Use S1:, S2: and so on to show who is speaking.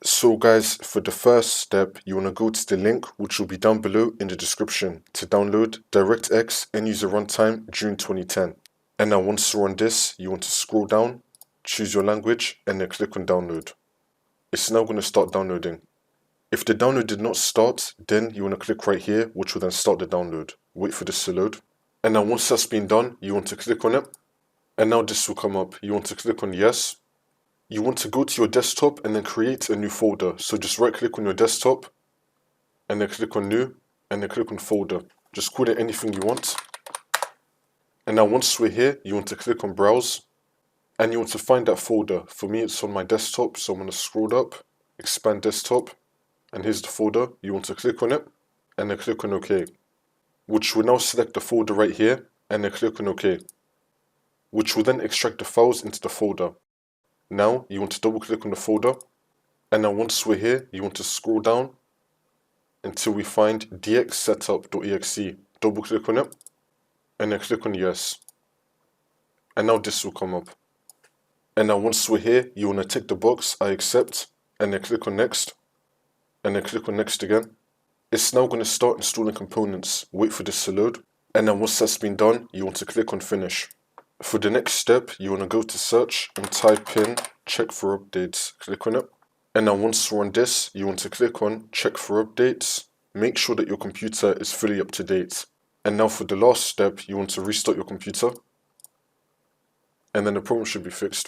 S1: So guys, for the first step, you want to go to the link which will be down below in the description to download DirectX End User Runtime June 2010. And now once you're on this, you want to scroll down, choose your language, and then click on download. It's now going to start downloading. If the download did not start, then you want to click right here, which will then start the download. Wait for this to load. And now once that's been done, you want to click on it. And now this will come up. You want to click on yes. You want to go to your desktop and then create a new folder. So just right click on your desktop and then click on new and then click on folder. Just call it anything you want. And now once we're here, you want to click on browse and you want to find that folder. For me, it's on my desktop. So I'm going to scroll up, expand desktop, and here's the folder. You want to click on it and then click on OK, which will now select the folder right here and then click on OK, which will then extract the files into the folder. Now you want to double click on the folder, and now once we're here, you want to scroll down until we find dxsetup.exe. Double click on it, and then click on yes. And now this will come up. And now once we're here, you want to tick the box, I accept, and then click on next, and then click on next again. It's now going to start installing components. Wait for this to load. And then once that's been done, you want to click on finish. For the next step, you want to go to search and type in check for updates. Click on it. And now once we're on this, you want to click on check for updates. Make sure that your computer is fully up to date. And now for the last step, you want to restart your computer. And then the problem should be fixed.